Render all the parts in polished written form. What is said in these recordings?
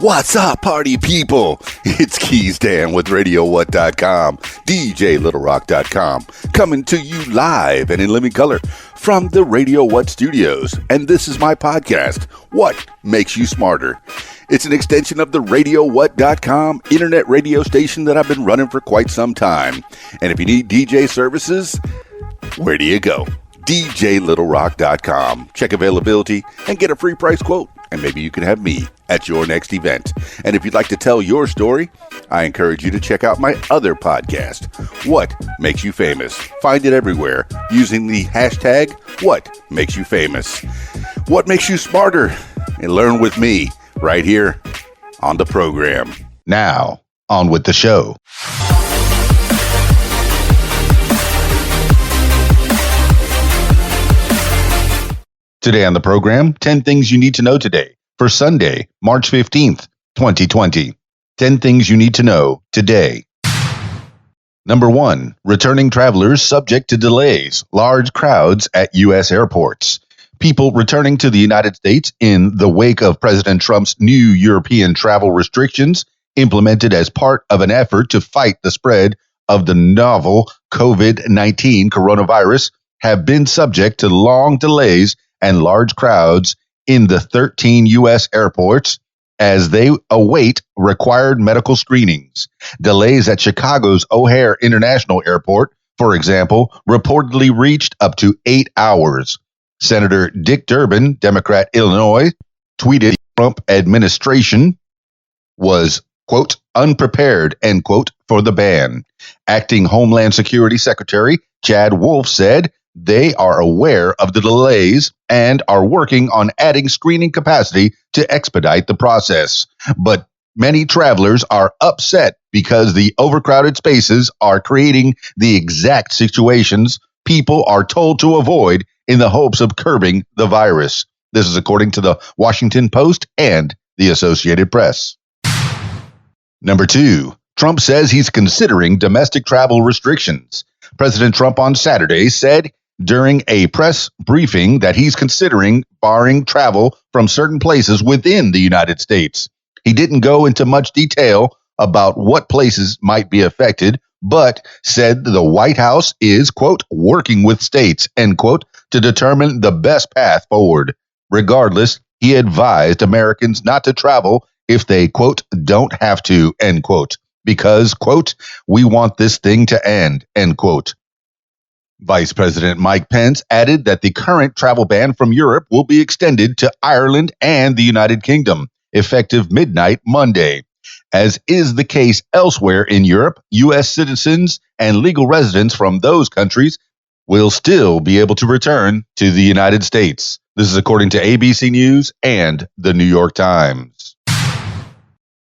What's up, party people? It's Keys Dan with RadioWhat.com, DJLittleRock.com, coming to you live and in living color from the Radio What studios. And this is my podcast, What Makes You Smarter? It's an extension of the RadioWhat.com internet radio station that I've been running for quite some time. And if you need DJ services, where do you go? DJLittleRock.com. Check availability and get a free price quote. And maybe you can have me at your next event. And if you'd like to tell your story, I encourage you to check out my other podcast, What Makes You Famous. Find it everywhere using the hashtag What Makes You Famous. What makes you smarter? And learn with me right here on the program. Now, on with the show. Today on the program, 10 things you need to know today for Sunday, March 15th, 2020. 10 things you need to know today. Number 1, returning travelers subject to delays, large crowds at U.S. airports. People returning to the United States in the wake of President Trump's new European travel restrictions implemented as part of an effort to fight the spread of the novel COVID-19 coronavirus have been subject to long delays and large crowds in the 13 U.S. airports as they await required medical screenings. Delays at Chicago's O'Hare International Airport, for example, reportedly reached up to 8 hours. Senator Dick Durbin, Democrat, Illinois, tweeted the Trump administration was, quote, unprepared, end quote, for the ban. Acting Homeland Security Secretary Chad Wolf said they are aware of the delays and are working on adding screening capacity to expedite the process. But many travelers are upset because the overcrowded spaces are creating the exact situations people are told to avoid in the hopes of curbing the virus. This is according to the Washington Post and the Associated Press. Number 2, Trump says he's considering domestic travel restrictions. President Trump on Saturday said during a press briefing that he's considering barring travel from certain places within the United States. He didn't go into much detail about what places might be affected, but said the White House is, quote, working with states, end quote, to determine the best path forward. Regardless, he advised Americans not to travel if they, quote, don't have to, end quote, because, quote, we want this thing to end quote. Vice President Mike Pence added that the current travel ban from Europe will be extended to Ireland and the United Kingdom, effective midnight Monday. As is the case elsewhere in Europe, U.S. citizens and legal residents from those countries will still be able to return to the United States. This is according to ABC News and the New York Times.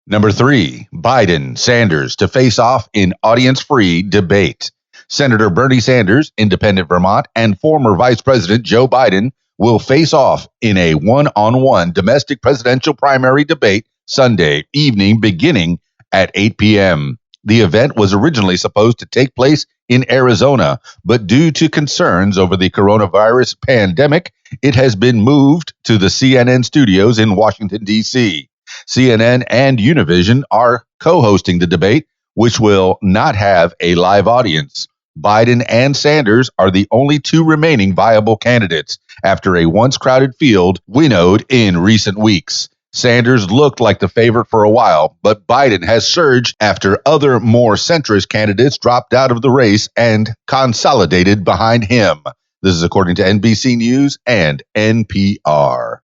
Number 3, Biden, Sanders to face off in audience-free debate. Senator Bernie Sanders, Independent Vermont, and former Vice President Joe Biden will face off in a one-on-one domestic presidential primary debate Sunday evening beginning at 8 p.m. The event was originally supposed to take place in Arizona, but due to concerns over the coronavirus pandemic, it has been moved to the CNN studios in Washington, D.C. CNN and Univision are co-hosting the debate, which will not have a live audience. Biden and Sanders are the only two remaining viable candidates after a once crowded field winnowed in recent weeks. Sanders looked like the favorite for a while, but Biden has surged after other more centrist candidates dropped out of the race and consolidated behind him. This is according to NBC News and NPR.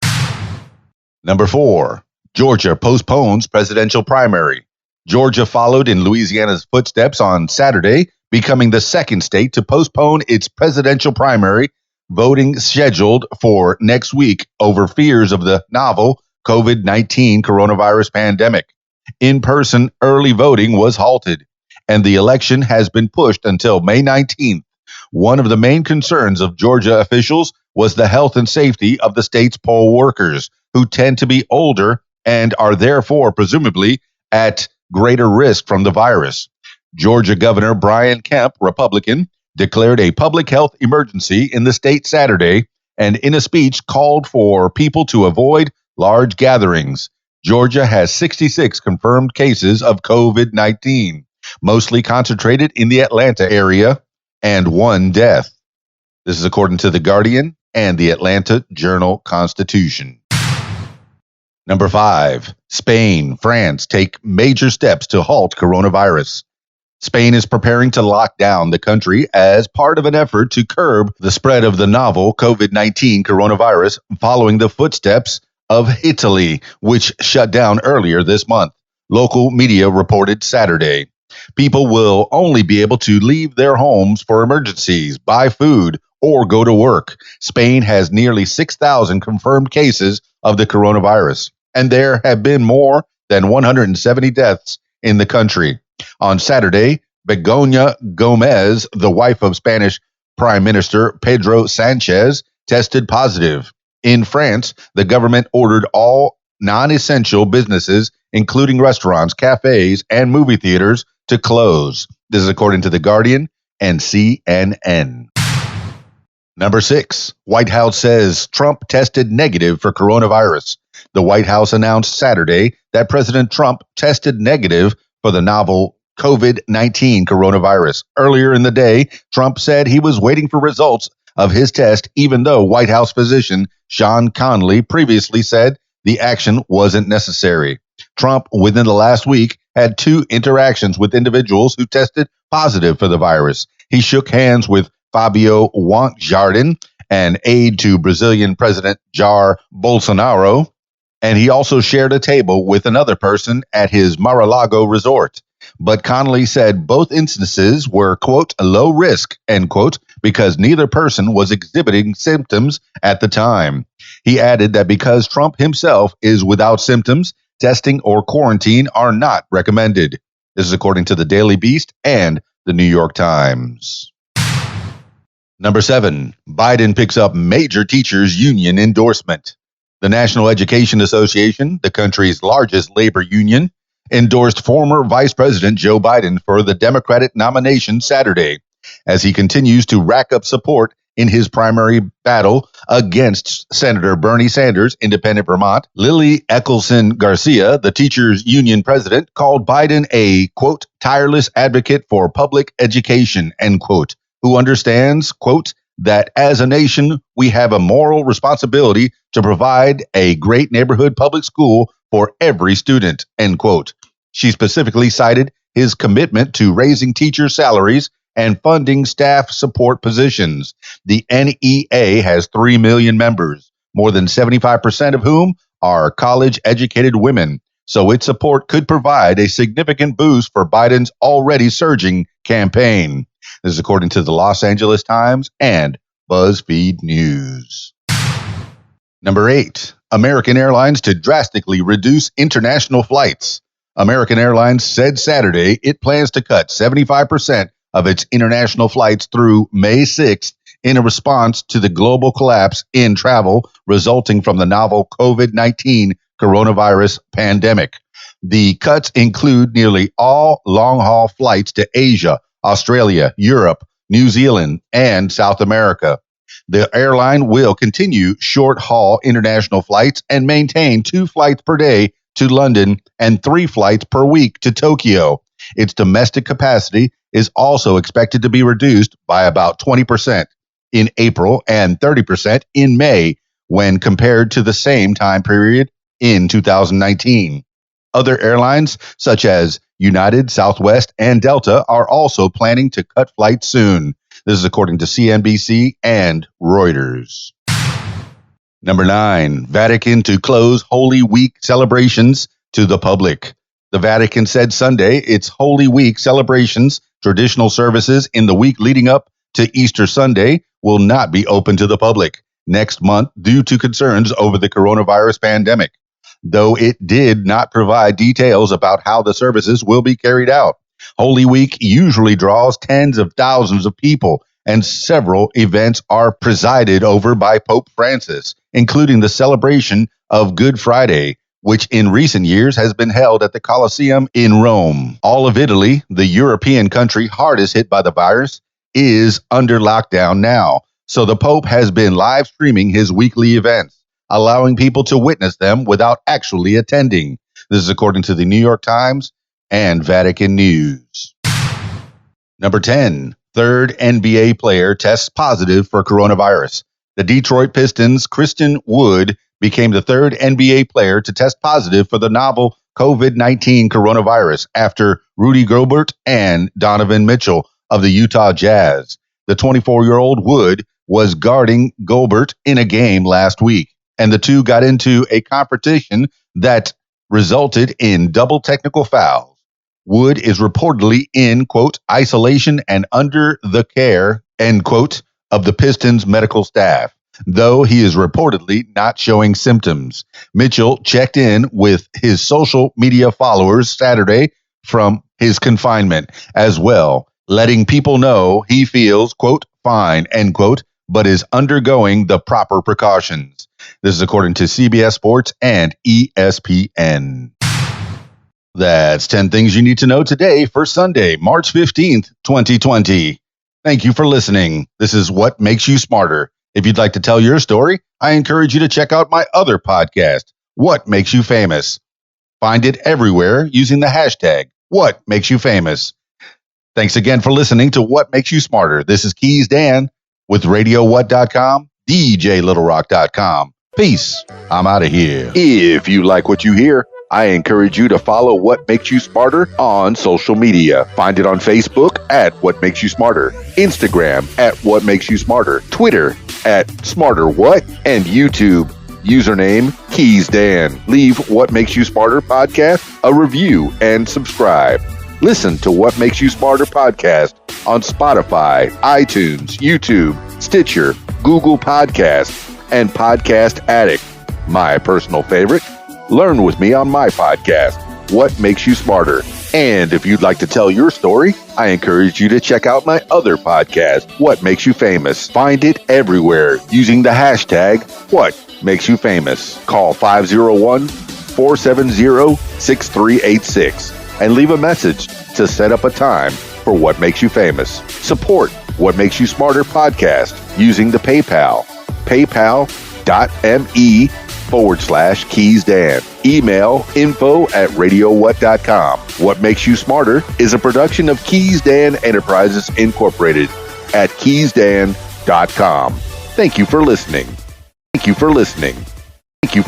Number 4, Georgia postpones presidential primary. Georgia followed in Louisiana's footsteps on Saturday, becoming the second state to postpone its presidential primary, voting scheduled for next week over fears of the novel COVID-19 coronavirus pandemic. In-person early voting was halted, and the election has been pushed until May 19th. One of the main concerns of Georgia officials was the health and safety of the state's poll workers, who tend to be older and are therefore presumably at greater risk from the virus. Georgia Governor Brian Kemp, Republican, declared a public health emergency in the state Saturday, and in a speech called for people to avoid large gatherings. Georgia has 66 confirmed cases of COVID-19, mostly concentrated in the Atlanta area, and 1 death. This is according to The Guardian and the Atlanta Journal-Constitution. Number 5, Spain, France take major steps to halt coronavirus. Spain is preparing to lock down the country as part of an effort to curb the spread of the novel COVID-19 coronavirus following the footsteps of Italy, which shut down earlier this month, local media reported Saturday. People will only be able to leave their homes for emergencies, buy food, or go to work. Spain has nearly 6,000 confirmed cases of the coronavirus, and there have been more than 170 deaths in the country. On Saturday, Begoña Gomez, the wife of Spanish Prime Minister Pedro Sanchez, tested positive. In France, the government ordered all non-essential businesses, including restaurants, cafes, and movie theaters, to close. This is according to The Guardian and CNN. Number 6, White House says Trump tested negative for coronavirus. The White House announced Saturday that President Trump tested negative for the novel COVID-19 coronavirus. Earlier in the day, Trump said he was waiting for results of his test, even though White House physician Sean Conley previously said the action wasn't necessary. Trump, within the last week, had 2 interactions with individuals who tested positive for the virus. He shook hands with Fabio Wangjardim, an aide to Brazilian President Jair Bolsonaro, and he also shared a table with another person at his Mar-a-Lago resort. But Connolly said both instances were, quote, low risk, end quote, because neither person was exhibiting symptoms at the time. He added that because Trump himself is without symptoms, testing or quarantine are not recommended. This is according to the Daily Beast and the New York Times. Number 7, Biden picks up major teachers union endorsement. The National Education Association, the country's largest labor union, endorsed former Vice President Joe Biden for the Democratic nomination Saturday, as he continues to rack up support in his primary battle against Senator Bernie Sanders, independent Vermont. Lily Eckelson Garcia, the teachers union president, called Biden a, quote, tireless advocate for public education, end quote, who understands, quote, that as a nation, we have a moral responsibility to provide a great neighborhood public school for every student, end quote. She specifically cited his commitment to raising teacher salaries and funding staff support positions. The NEA has 3 million members, more than 75% of whom are college-educated women, so its support could provide a significant boost for Biden's already surging campaign. This is according to the Los Angeles Times and BuzzFeed News. Number 8, American Airlines to drastically reduce international flights. American Airlines said Saturday it plans to cut 75% of its international flights through May 6th in a response to the global collapse in travel resulting from the novel COVID-19 coronavirus pandemic. The cuts include nearly all long-haul flights to Asia, Australia, Europe, New Zealand, and South America. The airline will continue short-haul international flights and maintain 2 flights per day to London and 3 flights per week to Tokyo. Its domestic capacity is also expected to be reduced by about 20% in April and 30% in May when compared to the same time period in 2019. Other airlines, such as United, Southwest, and Delta, are also planning to cut flights soon. This is according to CNBC and Reuters. Number 9, Vatican to close Holy Week celebrations to the public. The Vatican said Sunday its Holy Week celebrations, traditional services in the week leading up to Easter Sunday, will not be open to the public next month due to concerns over the coronavirus pandemic, though it did not provide details about how the services will be carried out. Holy Week usually draws tens of thousands of people, and several events are presided over by Pope Francis, including the celebration of Good Friday, which in recent years has been held at the Colosseum in Rome. All of Italy, the European country hardest hit by the virus, is under lockdown now, so the Pope has been live streaming his weekly events. allowing people to witness them without actually attending. This is according to the New York Times and Vatican News. Number 10, third NBA player tests positive for coronavirus. The Detroit Pistons' Christian Wood became the third NBA player to test positive for the novel COVID-19 coronavirus after Rudy Gobert and Donovan Mitchell of the Utah Jazz. The 24-year-old Wood was guarding Gobert in a game last week, and the two got into a confrontation that resulted in double technical fouls. Wood is reportedly in, quote, isolation and under the care, end quote, of the Pistons medical staff, though he is reportedly not showing symptoms. Mitchell checked in with his social media followers Saturday from his confinement as well, letting people know he feels, quote, fine, end quote, but is undergoing the proper precautions. This is according to CBS Sports and ESPN. That's 10 things you need to know today for Sunday, March 15th, 2020. Thank you for listening. This is What Makes You Smarter. If you'd like to tell your story, I encourage you to check out my other podcast, What Makes You Famous. Find it everywhere using the hashtag, What Makes You Famous. Thanks again for listening to What Makes You Smarter. This is Keys Dan with RadioWhat.com, DJLittleRock.com. Peace. I'm out of here. If you like what you hear, I encourage you to follow What Makes You Smarter on social media. Find it on Facebook at What Makes You Smarter, Instagram at What Makes You Smarter, Twitter at SmarterWhat, and YouTube. Username Keys Dan. Leave What Makes You Smarter podcast a review and subscribe. Listen to What Makes You Smarter podcast on Spotify, iTunes, YouTube, Stitcher, Google Podcasts, and Podcast Addict. My personal favorite, learn with me on my podcast, What Makes You Smarter. And if you'd like to tell your story, I encourage you to check out my other podcast, What Makes You Famous. Find it everywhere using the hashtag, What Makes You Famous. Call 501-470-6386 and leave a message to set up a time for What Makes You Famous. Support What Makes You Smarter podcast using the PayPal, paypal.me/Keys Dan. Email info@radiowhat.com. What Makes You Smarter is a production of Keys Dan Enterprises Incorporated at keysdan.com. Thank you for listening. Thank you for listening. Thank you.